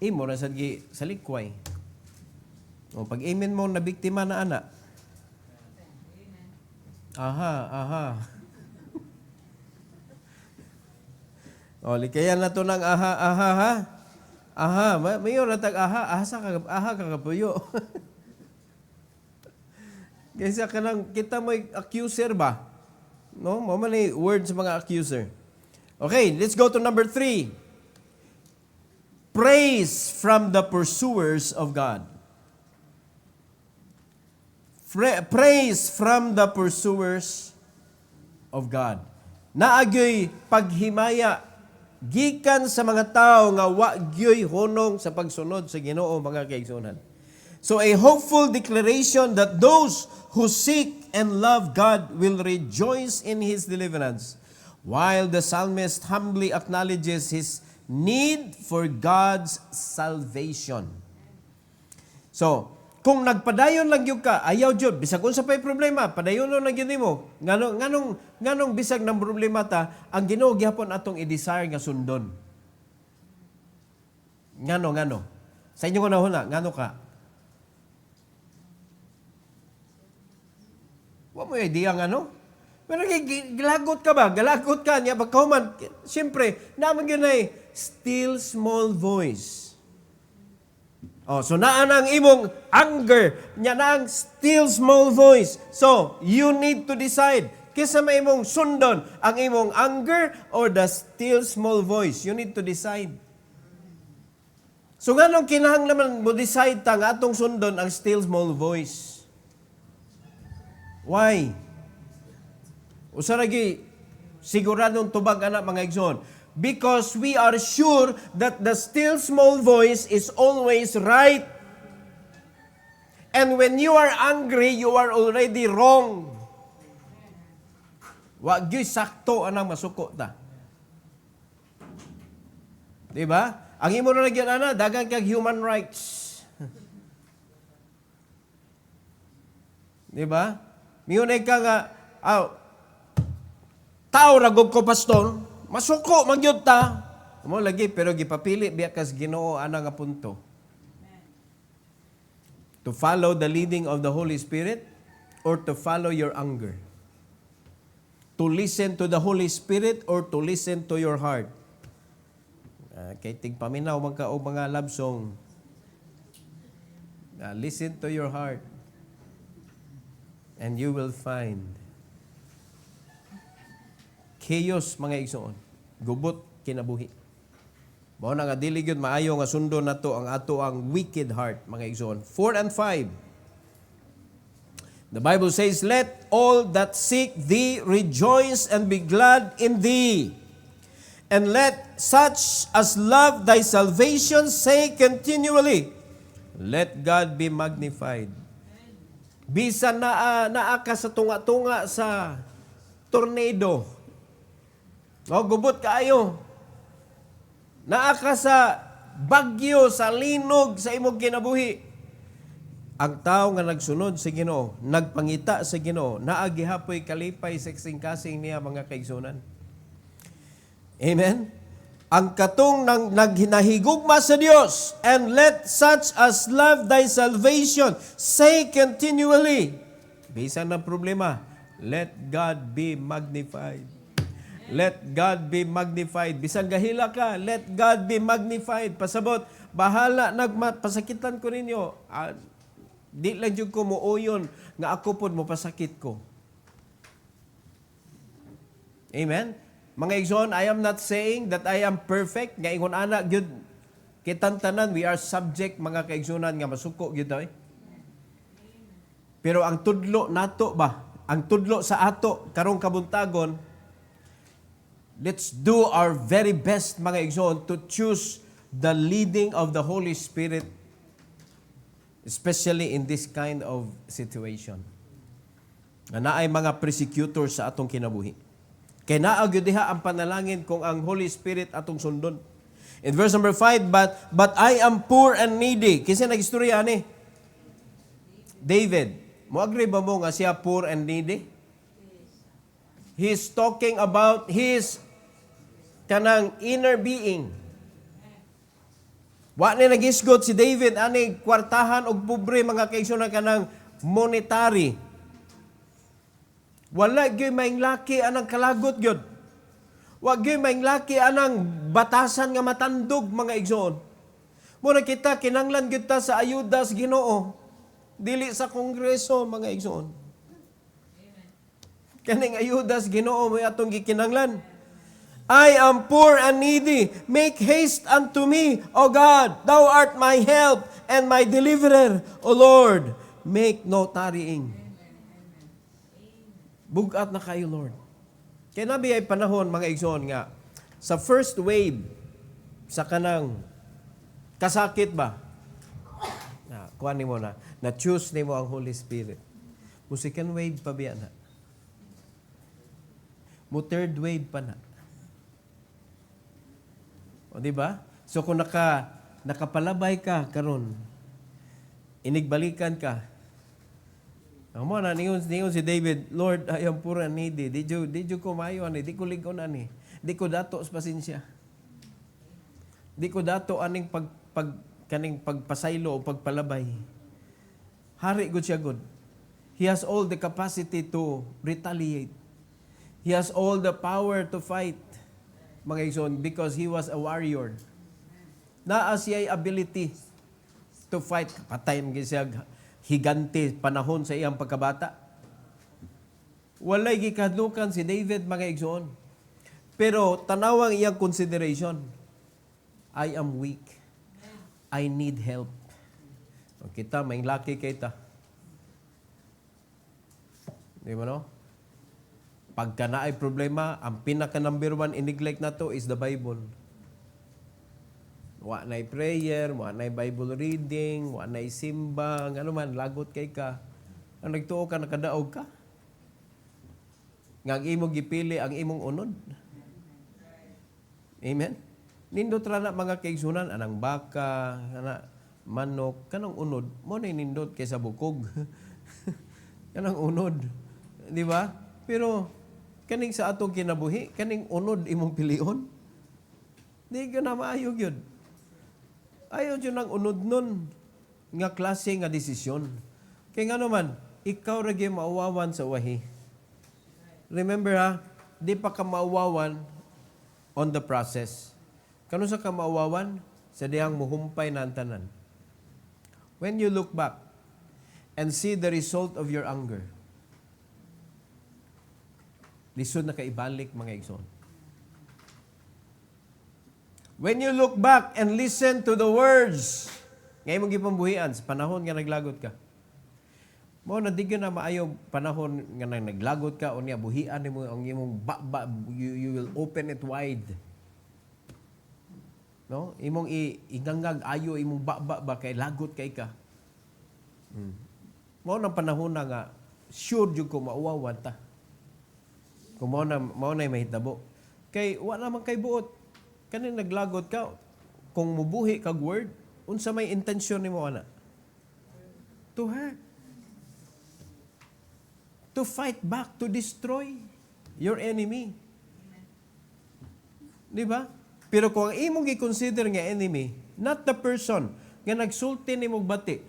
imo ra sad gi sa likway. O pag amen mo na biktima na ana. Aha. O, likayan na to ng aha. Mayor natag aha kagapuyo. Kaysa kanang kita mo accuser ba? No? Mamali words mga accuser. Okay, let's go to number 3. Praise from the pursuers of God. Praise from the pursuers of God. Naagyoy paghimaya gikan sa mga tao nga wa gyoy honong sa pagsunod sa Ginoo mga kaigsunan. So a hopeful declaration that those who seek and love God will rejoice in His deliverance, while the psalmist humbly acknowledges his need for God's salvation. So, kung nagpadayon lang gyud ka, ayaw jud bisag unsa pay problema, padayon lang gyud nimo. Nganong bisag ng problema ta, ang Ginoo gihapon atong i-desire nga sundon. Ngano. Sa inyo na ngano ka? Wa mo idea ngano? Pero galagot ka ba? Galagot ka niya pagkahuman. Siyempre, naman yun ay still small voice. Oh, so naa na ang imong anger, nya na ang still small voice. So, you need to decide. Kisa may imong sundon, ang imong anger or the still small voice. You need to decide. So, nganong kinahanglan mo decide ta nga atong sundon ang still small voice? Why? Usa lagi siguradong tubag anak mga igsoon. Because we are sure that the still small voice is always right. And when you are angry, you are already wrong. Wa gyud sakto anang masuko ta. Di ba? Ang imo na nagyan ana, dagan kag human rights. Di ba? Miyunay ka nga, tao ragog ko pastor, masuko magyud ta. Mo lagi pero gipapili biya kas Ginoo ana nga punto. To follow the leading of the Holy Spirit or to follow your anger. To listen to the Holy Spirit or to listen to your heart. Kay tigpaminaw man ka og mga love song. Listen to your heart. And you will find chaos mga igsoon. Gubot kinabuhi. Mao na nga dili gyud maayo nga sundo nato ang ato ang wicked heart mga igsoon. 4 and 5. The Bible says, "Let all that seek thee rejoice and be glad in thee. And let such as love thy salvation say continually, let God be magnified." Bisan naa ka sa tunga-tunga sa tornado. Gubot kaayo. Naa ka sa bagyo, sa linog, sa imong kinabuhi. Ang tao nga nagsunod sa Ginoo, nagpangita sa Ginoo, naa gihapoy kalipay sa kasing-kasing niya mga kaigsunan. Amen? Ang katong naghinahigugma sa Dios, and let such as love thy salvation say continually. Bisan ng problema, let God be magnified. Let God be magnified. Bisan gahila ka, let God be magnified. Pasabot, bahala, nagpasakitan ko ninyo. Di lang yung ko muuyon, nga ako po mo pasakit ko. Amen? Mga igsoon, I am not saying that I am perfect. Nga ingon anak, gyud kitantanan, we are subject, mga kaigsunan, nga masuko, gyud daw. Pero ang tudlo nato ba? Ang tudlo sa ato, karong kabuntagon, let's do our very best, mga igsoon, to choose the leading of the Holy Spirit, especially in this kind of situation. Na ay mga persecutors sa atong kinabuhi. Kaya naagyo diha ang panalangin kung ang Holy Spirit atong sundon. In verse number 5, but I am poor and needy. Kasi nag-istorya ni David. Mo agree ba mo nga siya poor and needy? He's talking about his kanang inner being. Wa ni nagisgot si David ani kwartahan og pobre mga kaigsunan kanang monetary. Wala gyud maing laki anang kalagot gyud. Wa gyud maing laki anang batasan nga matandog mga igsoon. Muna kita kinanglan gyud ta sa ayuda sa Ginoo. Dili sa kongreso mga igsoon. Kaning ayuda sa Ginoo mo atong gikinanglan. I am poor and needy. Make haste unto me, O God. Thou art my help and my deliverer. O Lord, make no tarrying. Bugat na kayo, Lord. Kaya nabi ay panahon, mga igsoon nga, sa first wave, sa kanang kasakit ba? Kuha ni mo na-choose ni mo ang Holy Spirit. Mo second wave pa biya na. Mo third wave pa na. O di ba? So kung nakapalabay ka karon, inigbalikan ka. Amo na ningon si David, Lord, I am poor and needy. Did you kumayo ani? Di ko ligon ani. Di ko dato sa pasensya. Di ko dato aning kaning pagpasaylo o pagpalabay. Hari gud siya gud. He has all the capacity to retaliate. He has all the power to fight. Mga igsoon, because he was a warrior. Naa siya'y ability. to fight. Patayin siya higante panahon sa iyang pagkabata. Walay gikadlukan si David, mga igsoon. Pero tanawang iyang consideration, I am weak. I need help. Kita, may laki kita. Di ba no? Pagka na ay problema, ang pinaka number one in-neglect na to is the Bible. Wa na'y prayer, wa na'y Bible reading, wa na'y simba, ano man, lagot kay ka. Ang nagtuo ka, nakadaog ka. Nga ang imong gipili, ang imong unod. Amen? Nindot rana mga kaigsunan, anang baka, ana, manok, kanang unod, mo na'y nindot kaysa bukog. Kanang unod. Di ba? Pero, kaning sa atong kinabuhi, kaning unod imong pilion. Di ka na maayog yun. Ayaw yun ang unod nun nga klase nga desisyon. Kaya nga naman, ikaw ragi mauwawan sa wahi. Remember ha, di pa ka mauwawan on the process. Kano sa ka mauwawan? Sa diyang muhumpay na ang tanan. When you look back and see the result of your anger, lisod na kaibalik, mga igsoon. When you look back and listen to the words, ngayon mong gipambuhian sa panahon nga naglagot ka. Mo na di na maayo panahon nga naglagot ka o niya buhian mo ang imong you will open it wide. No? Imong igangag ayo imong ba kay lagot kay ka. Mo na panahon na nga sure jud ko mauwawan ta. Kung mao na mahitabo. Kay wala man kay buot. Kaning naglagot ka, kung mubuhi kag word, unsa may intensyon nimo ana? To hurt. To fight back, to destroy your enemy. Di ba? Pero kung ang imong gi-consider nga enemy, not the person nga nagsulti nimo bati,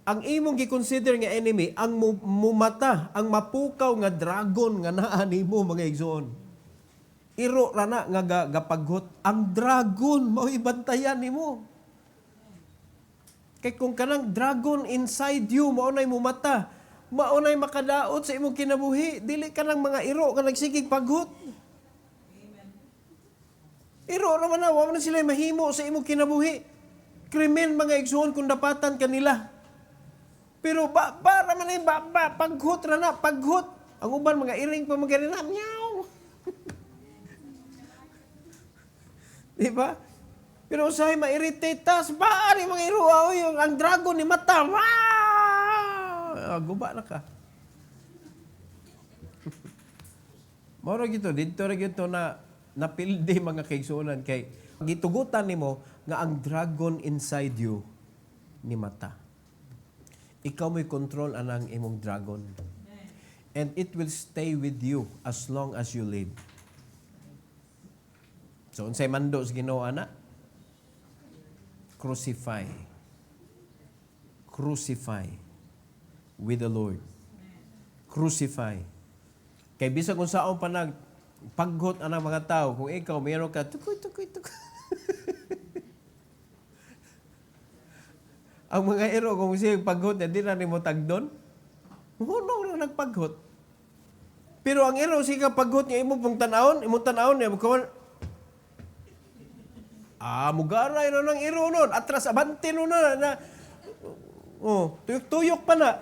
ang imong gi-consider nga enemy, ang mumata, ang mapukaw nga dragon nga naa nimo, mga igsoon. Iro rana nga gapaghot, ang dragon mao ibantayan nimo. Kay kung kanang dragon inside you mao nay mumata, mao nay makadaot sa imong kinabuhi, dili ka lang mga iro nga nagsigig paghot. Iro ra man na, wa man sila mahimo sa imong kinabuhi. Krimen, mga igsoon, kung dapatan kanila. Pero para man ay paghot ra na, paghot. Ang uban mga iring pa maganina, meow. Di ba? Pero usahay ma-irritate tas, baari mga iro, ang dragon ni mata, guba na ka. Moro gito, dito ra gito na napildi mga kaigsunan kay gitugutan nimo nga ang dragon inside you ni mata. Ikaw mo'y control anang imong dragon. And it will stay with you as long as you live. So, unsay mando sa Ginoo ana? Crucify. Crucify with the Lord. Crucify. Kay bisag kung saan pa paghot anang mga tao, kung ikaw mayroon ka, tukoy. Ang mga ero, kung siya paghot, hindi na mo tagdon, hunong na nagpaghot. Pero ang ero, siya paghot niya, imong tanawon niya, mugaray na ng iro nun. Atras, abante nun na. Tuyok-tuyok pa na.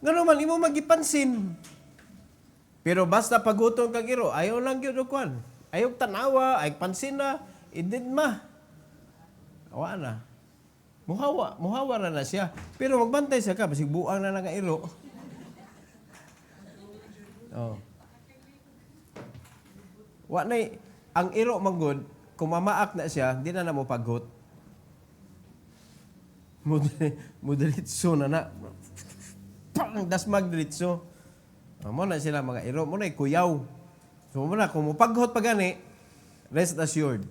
Nga naman, imo magipansin. Pero basta paguton kag iro, ayaw lang yun kwan. Ayaw tanawa, ayaw pansin na, ididma. Awa na. Muhawa na siya. Pero magbantay siya ka, basig buang na nga iro. Wa na, ang iro manggod, kung mamaak na siya, hindi na mo paghot. Mudiritso na. Pang! Dasmag diritso. Mo na sila mga iro. Mo na kuyaw. So mo na, kung mapaghot pa gani, rest assured.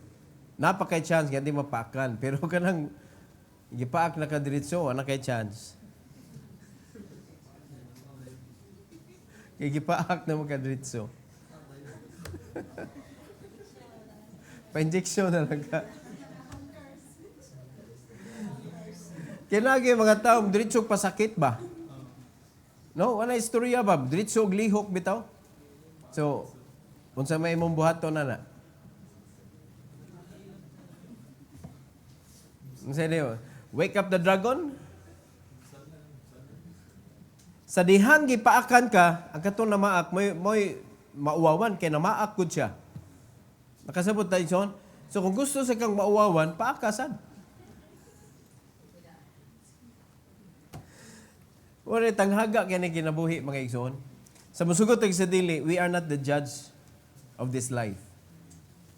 Napakay chance, hindi mapaakan. Pero kanang gipaak na ka diritso, wala kay chance. Gipaak na mo ka diritso. Pa-injection na lang ka. Kinagi mga tao, diritsog pasakit ba? No? Wala istorya ba? Diritsog lihok bitaw? So, kung sa may mong buhato na na. Wake up the dragon? Sa dihan gipaakan ka, ang katong namaak, mo'y mauwawan, kaya namaak gud siya. Nakasabot tayo son? So kung gusto sa kang mauwawan, paakasan. Wala tanghaga kaya na kinabuhi mga igsoon. Sa musugot sa dili, we are not the judge of this life.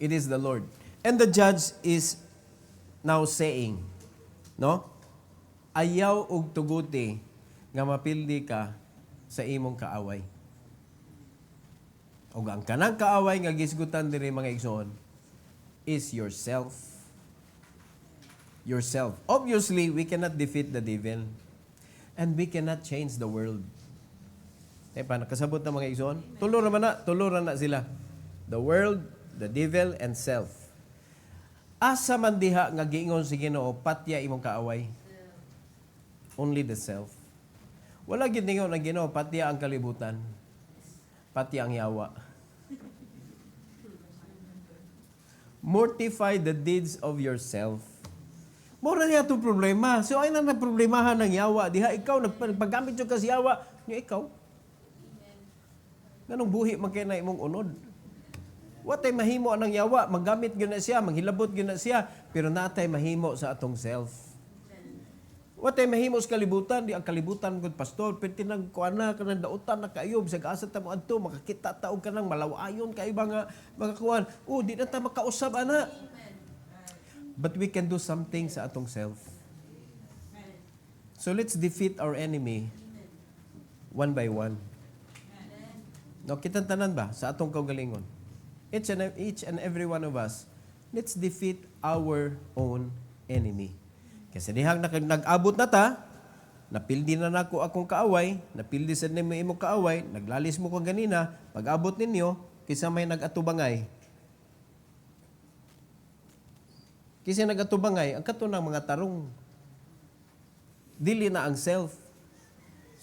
It is the Lord. And the judge is now saying, no? Ayaw og tuguti nga mapildi ka sa imong kaaway. O ang kanang kaaway nga gisgutan diri mga igsoon is yourself. Yourself. Obviously, we cannot defeat the devil and we cannot change the world. Pa, nakasabot na mga igsoon? Tuloran na sila. The world, the devil, and self. Asa man diha nga giingon si Ginoo patya imong kaaway? Only the self. Wala gyud ningon ang Ginoo patya ang kalibutan. Patya ang yawa. Mortify the deeds of yourself. Mura niya itong problema. So ay na problemahan ng yawa. Diha ikaw nagpagamit yung kasi yawa. Nga ikaw. Ganong buhi man kay na imong unod. Watay mahimo anang yawa, maggamit gyud na siya, manghilabot gyud na siya, pero natay mahimo sa atong self. Watay mahimo sa kalibutan, di ang kalibutan gud pastor, pertinang kuana kanang dautan na kaayob sa asa ta mo adto, makakita ta og kanang malawayon kay mga kuan. Di na ta makausab ana. But we can do something sa atong self. So let's defeat our enemy one by one. No, kitang tanan ba sa atong kaugalingon? Each and every one of us, let's defeat our own enemy. Kasi dihang nag-abot na ta, napildi na nako akong kaaway, napildi sa nimo imong kaaway, naglalis mo ko ganina, pag-abot ninyo, kisa may nag-atubangay. Kisa nag-atubangay, ang kato ng mga tarong. Dili na ang self.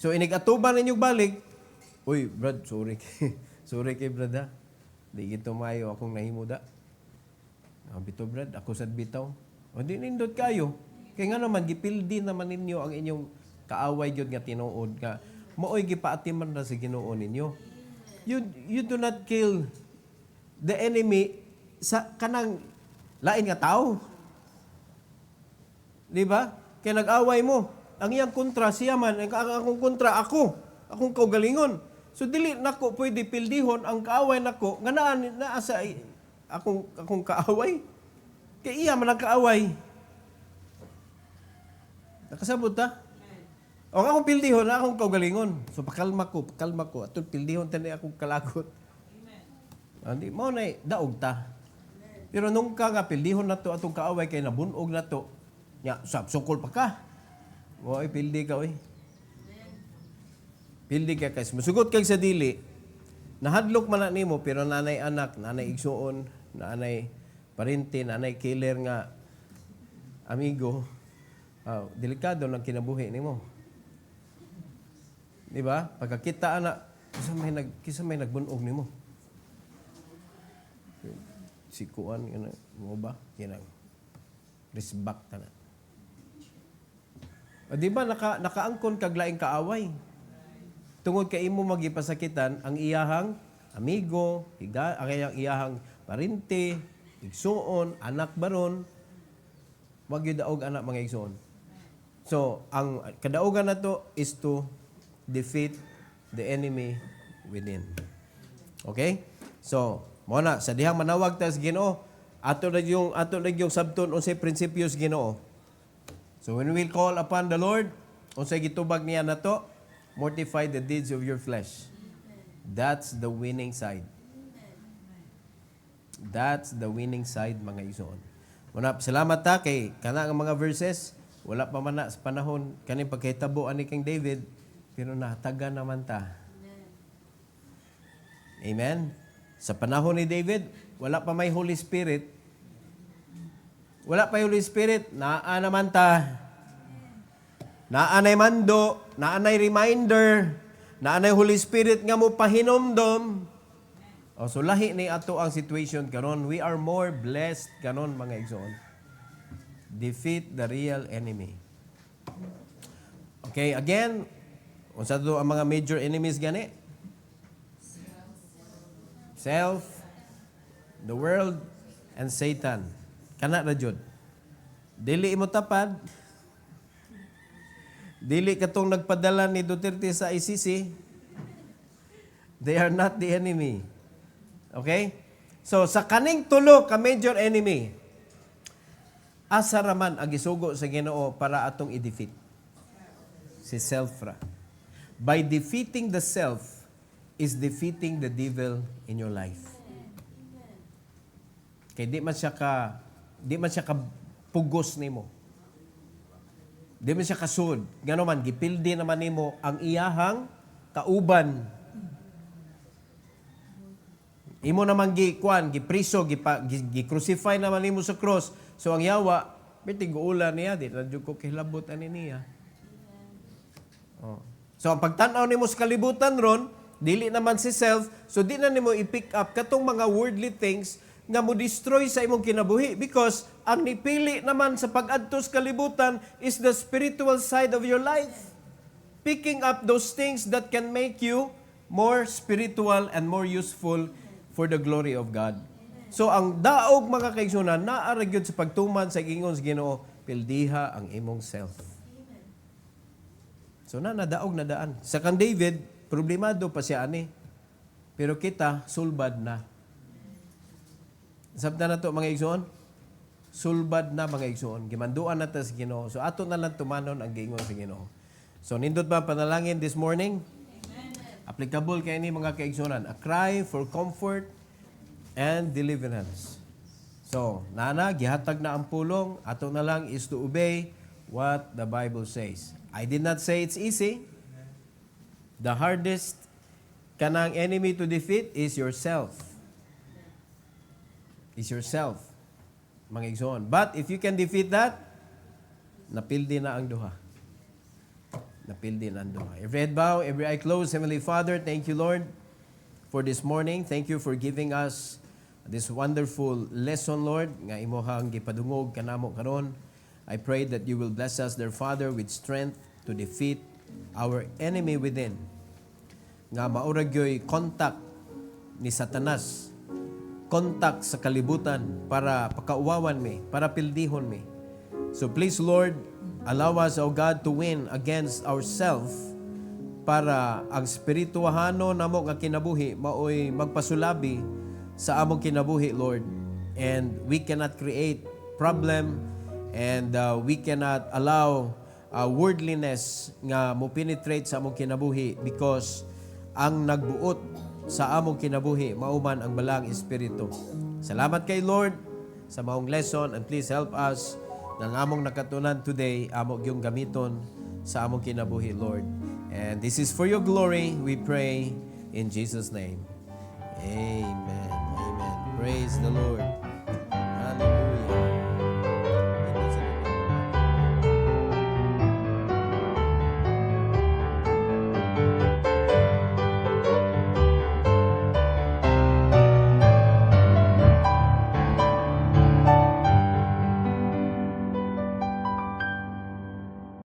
So, inig-atuban ninyo balik, uy, Brad, sorry. Sorry kay Brad ha. Di gito mayo akong nahimuda. Bito Brad, ako sad bitaw. O di nindot kayo. Kaya nga naman, gipildi naman ninyo ang inyong kaaway yun nga tinuod nga. Maoy gipaatiman na sa Ginoo ninyo. You do not kill the enemy sa kanang lain nga tao. Di ba? Kaya nag-away mo. Ang iyang kontra siya man, ang akong kontra ako. Akong kaugalingon. So dili nako pwede pildihon ang kaaway nako nga naa sa akong kaaway. Kay iya man ang kaaway. Nakasabot ta? O akong pildihon na akong kaugalingon. So pakalma ko. Ato pildihon tani akong kalagot. Hindi mo na daog ta. Pero nung ka nga pildihon na to atong kaaway kay nabunog na to. Nya sukol pa ka. Oy pildi ka oy. Pildi ka kasi masugot kag sa dili. Nahadlok man na nimo pero nanay anak, nanay igsuon, nanay parente, nanay killer nga amigo. Delikado ng kinabuhi nimo. Di ba? Pagkakita anak, kisa may nagbunog nimo. Si kuan yan mo ba? Yan respect ta na. O di ba nakaangkon kag laing kaaway? Tungod kay imo magipasakitan ang iyahang amigo, ang iyahang parente, igsuon, anak baron, wag gyud daog anak mga igsuon. So, ang kadaugan nato is to defeat the enemy within. Okay? So, mo na sa dihang manawag ta sa Ginoo, ato na yung sabton unsay prinsipyo sa Ginoo. So, when we call upon the Lord, unsay gitubag niya nato, mortify the deeds of your flesh. That's the winning side. That's the winning side, mga igsoon. Muna, salamat ta kay kana nga mga verses. Wala pa man na sa panahon kaning pagkahitabo ani King David, pero nahatagan naman ta. Amen? Sa panahon ni David, wala pa may Holy Spirit. Wala pa Holy Spirit, naa naman ta. naanay mando, naanay reminder, naanay Holy Spirit nga mo pahinomdom. So lahi ni ato ang situation karon. We are more blessed karon mga igsoon. Defeat the real enemy. Okay, again, unsa to ang mga major enemies gani? Self, the world, and Satan. Kana ra jud. Dili mo tapad. Dili katong nagpadala ni Duterte sa ICC. They are not the enemy. Okay? So sa kaning tulo ka major enemy, asa raman ang gisugo sa Ginoo para atong i-defeat? Si self ra. By defeating the self is defeating the devil in your life. Kay di man siya ka pugos nimo. Di man siya kasud. Ngano man gipildi naman nimo ang iyahang kauban. Imo naman gipriso, gi-crucify naman nimo sa cross. So ang yawa, bitiguula niya, di na jud ko kahilabot ani niya. So ang pagtan-aw nimo sa kalibutan ron, dili naman si self, so di na nimo i-pick up katong mga worldly things nga mo destroy sa imong kinabuhi because ang nipili naman sa pag-adto sa kalibutan is the spiritual side of your life. Picking up those things that can make you more spiritual and more useful for the glory of God. So ang daog mga kaigsunan naara gyud sa pagtuman sa ingon sa Ginoo, pildiha ang imong self. So nadaog na daan. Sa kang David, problemado pa siya ani. Pero kita sulbad na. Sabta na to mga igsoon. Sulbad na mga igsoon. Gimanduan na ta sa Ginoo. So ato na lang tumanon ang giingon sa Ginoo. So nindot ba panalangin this morning? Applicable kay ni mga kaigsunan. A cry for comfort and deliverance. So, nana, gihatag na ang pulong. Ato na lang is to obey what the Bible says. I did not say it's easy. The hardest kanang enemy to defeat is yourself. Is yourself. Mga igsoon. But if you can defeat that, napildi na ang duha. Napildi na ang duha. Every head bow, every eye closed. Heavenly Father, thank you, Lord, for this morning. Thank you for giving us this wonderful lesson, Lord, nga imohang gipadungog kanamo karon. I pray that you will bless us, dear Father, with strength to defeat our enemy within. Nga maurag yo'y contact ni Satanas, contact sa kalibutan para pakauwawan mi, para pildihon mi. So please, Lord, allow us, O God, to win against ourselves para ang spirituhano namo nga kinabuhi maoy magpasulabi sa among kinabuhi, Lord. And we cannot create problem and we cannot allow worldliness nga mo penetrate sa among kinabuhi because ang nagbuot sa among kinabuhi mauman ang balang espiritu. Salamat kay Lord sa maong lesson and please help us nang among nakatunan today amo gyung gamiton sa among kinabuhi, Lord. And this is for your glory, we pray in Jesus' name. Amen. Amen. Praise the Lord. Hallelujah.